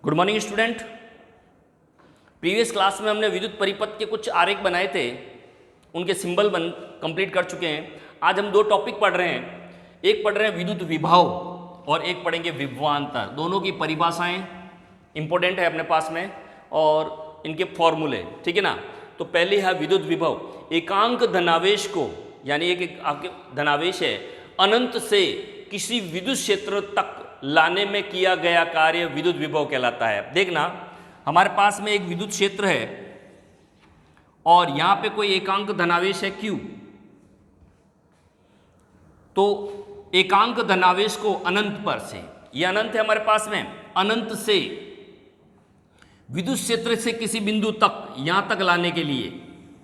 Good morning student. Previous class में हमने विद्युत परिपथ के कुछ आरेख बनाए थे, उनके सिंबल कंप्लीट कर चुके हैं। आज हम दो टॉपिक पढ़ रहे हैं, एक पढ़ रहे हैं विद्युत विभव और एक पढ़ेंगे विभवांतर। दोनों की परिभाषाएं इंपॉर्टेंट है अपने पास में और इनके फॉर्मूले, ठीक है ना। तो पहले है विद्युत विभव। एकांक धनावेश को, यानी एक आपके धनावेश है, अनंत से किसी विद्युत क्षेत्र तक लाने में किया गया कार्य विद्युत विभव कहलाता है। देखना, हमारे पास में एक विद्युत क्षेत्र है और यहां पे कोई एकांक धनावेश है Q। तो एकांक धनावेश को अनंत पर से, ये अनंत है हमारे पास में, अनंत से विद्युत क्षेत्र से किसी बिंदु तक, यहां तक लाने के लिए,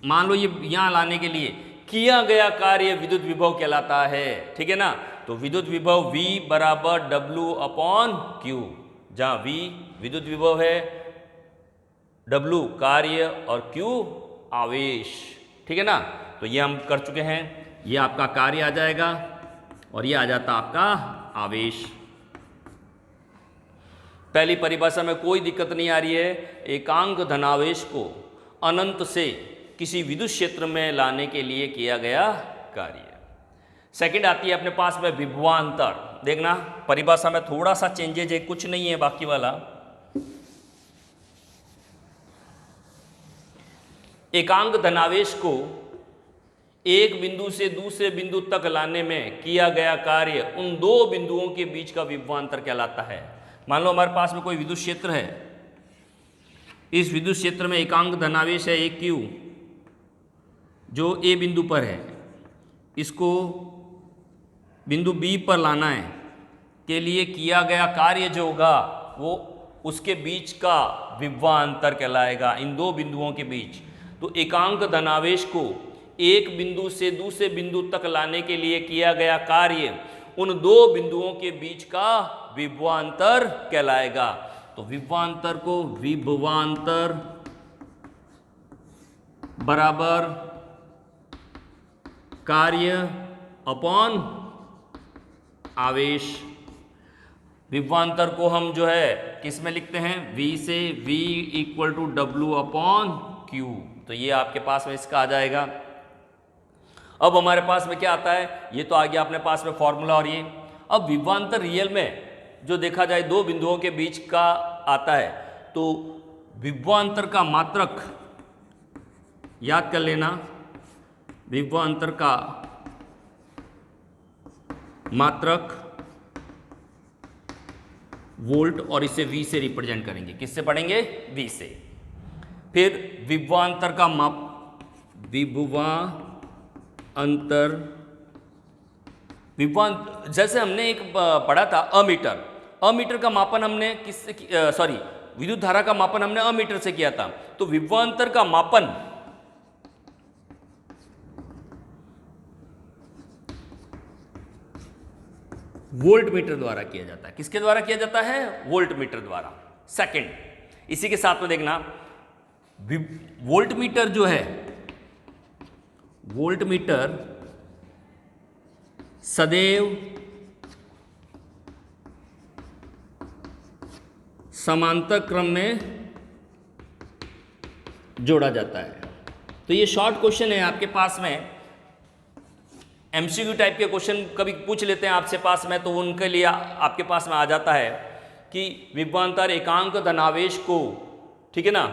मान लो ये यहां लाने के लिए किया गया कार्य विद्युत विभव कहलाता है, ठीक है ना। तो विद्युत विभव V बराबर W/Q, जहां V विद्युत विभव है, W कार्य और Q आवेश, ठीक है ना। तो ये हम कर चुके हैं, ये आपका कार्य आ जाएगा और ये आ जाता आपका आवेश। पहली परिभाषा में कोई दिक्कत नहीं आ रही है। एकांक धनावेश को अनंत से किसी विद्युत क्षेत्र में लाने के लिए किया गया कार्य। सेकंड आती है अपने पास में विभवांतर। देखना, परिभाषा में थोड़ा सा चेंजेज है, कुछ नहीं है बाकी वाला। एकांक धनावेश को एक बिंदु से दूसरे बिंदु तक लाने में किया गया कार्य उन दो बिंदुओं के बीच का विभवांतर कहलाता है। मान लो हमारे पास में कोई विद्युत क्षेत्र है, इस विद्युत क्षेत्र में एकांक धनावेश है एक Q, जो A बिंदु पर है, इसको बिंदु B पर लाना है के लिए किया गया कार्य जो होगा वो उसके बीच का विभवांतर कहलाएगा, इन दो बिंदुओं के बीच। तो एकांक धनावेश को एक बिंदु से दूसरे बिंदु तक लाने के लिए किया गया कार्य उन दो बिंदुओं के बीच का विभवांतर कहलाएगा। तो विभवांतर को विभवांतर बराबर कार्य अपॉन आवेश। विभवांतर को हम जो है किस में लिखते हैं, V से, V = W/Q। तो ये आपके पास में इसका आ जाएगा। अब हमारे पास में क्या आता है, ये तो आ गया अपने पास में फॉर्मूला। और ये अब विभवांतर रियल में जो देखा जाए दो बिंदुओं के बीच का आता है, तो विभवांतर का मात्रक याद कर लेना, विभवांतर का मात्रक वोल्ट, और इसे V से रिप्रेजेंट करेंगे। किससे पढ़ेंगे, V से। फिर विभवांतर का माप, विभवांतर जैसे हमने एक पढ़ा था अमीटर, अमीटर का मापन हमने किससे, सॉरी, विद्युत धारा का मापन हमने अमीटर से किया था। तो विभवांतर का मापन वोल्ट मीटर द्वारा किया जाता है। किसके द्वारा किया जाता है, वोल्ट मीटर द्वारा। सेकंड, इसी के साथ में देखना, वोल्ट मीटर जो है, वोल्ट मीटर सदैव समांतर क्रम में जोड़ा जाता है। तो ये शॉर्ट क्वेश्चन है आपके पास में, MCQ टाइप के क्वेश्चन कभी पूछ लेते हैं आपसे पास में, तो उनके लिए आपके पास में आ जाता है कि विभवांतर एकांक धनावेश को, ठीक है ना,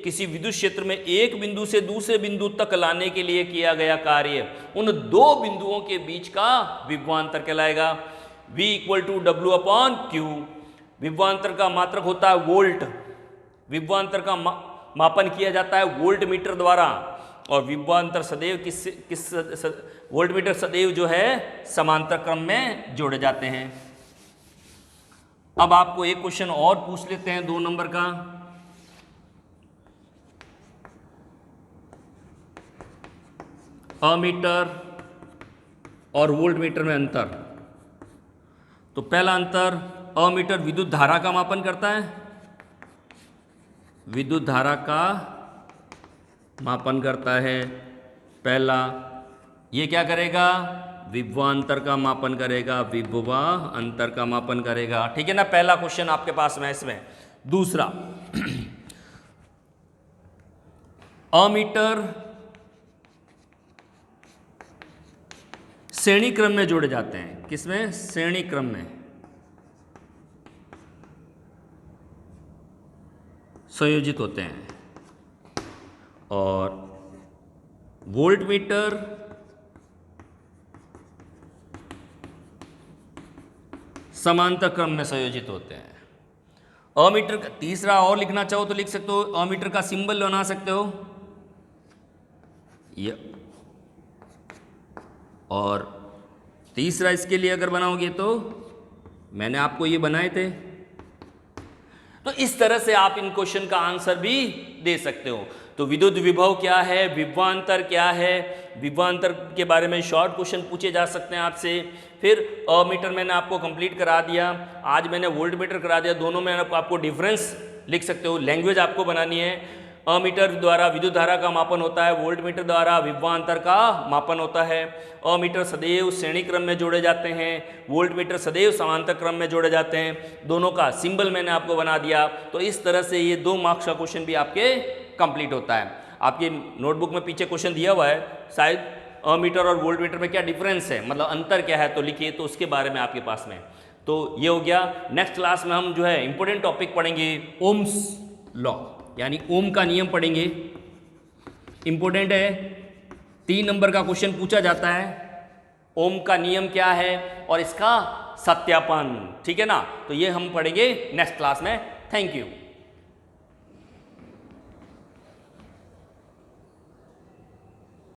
किसी विद्युत क्षेत्र में एक बिंदु से दूसरे बिंदु तक लाने के लिए किया गया कार्य उन दो बिंदुओं के बीच का विभवांतर कहलाएगा। V = W/Q। विभवांतर का मात्रक होता है वोल्ट, विभवांतर का मापन किया जाता है वोल्ट मीटर द्वारा, और विभवांतर सदैव वोल्ट मीटर सदैव जो है समांतर क्रम में जोड़े जाते हैं। अब आपको एक क्वेश्चन और पूछ लेते हैं 2 नंबर का। अमीटर और वोल्ट मीटर में अंतर। तो पहला अंतर, अमीटर विद्युत धारा का मापन करता है, विद्युत धारा का मापन करता है पहला। ये क्या करेगा, विभवांतर का मापन करेगा, विभवांतर का मापन करेगा। ठीक है ना, पहला क्वेश्चन आपके पास में इसमें। दूसरा, अमीटर श्रेणी क्रम में जोड़े जाते हैं। किसमें? श्रेणी क्रम में संयोजित होते हैं। और वोल्टमीटर समांतर क्रम में संयोजित होते हैं। अमीटर का तीसरा और लिखना चाहो तो लिख सकते हो, अमीटर का सिंबल बना सकते हो ये। और तीसरा इसके लिए अगर बनाओगे तो मैंने आपको ये बनाए थे। तो इस तरह से आप इन क्वेश्चन का आंसर भी दे सकते हो। तो विद्युत विभव क्या है, विभवांतर क्या है, विभवांतर के बारे में शॉर्ट क्वेश्चन पूछे जा सकते हैं आपसे। फिर अमीटर मैंने आपको कंप्लीट करा दिया, आज मैंने वोल्टमीटर करा दिया। दोनों में आपको डिफरेंस लिख सकते हो, लैंग्वेज आपको बनानी है। अमीटर द्वारा विद्युत धारा का मापन होता है, वोल्टमीटर द्वारा विभवांतर का मापन होता है। अमीटर सदैव श्रेणी क्रम में जोड़े जाते हैं, वोल्टमीटर सदैव समांतर क्रम में जोड़े जाते हैं। दोनों का सिंबल मैंने आपको बना दिया। तो इस तरह से ये 2 मार्क्स का क्वेश्चन भी आपके कंप्लीट होता है। आपकी नोटबुक में पीछे क्वेश्चन दिया हुआ है, शायद अमीटर और वोल्टमीटर में क्या डिफरेंस है, मतलब अंतर क्या है, तो लिखिए, तो उसके बारे में आपके पास में। तो ये हो गया। नेक्स्ट क्लास में हम जो है इंपॉर्टेंट टॉपिक पढ़ेंगे, ओम्स लॉ, यानी ओम का नियम पढ़ेंगे। इंपॉर्टेंट है, 3 नंबर का क्वेश्चन पूछा जाता है, ओम का नियम क्या है और इसका सत्यापन। ठीक है ना, तो ये हम पढ़ेंगे नेक्स्ट क्लास में। Thank you.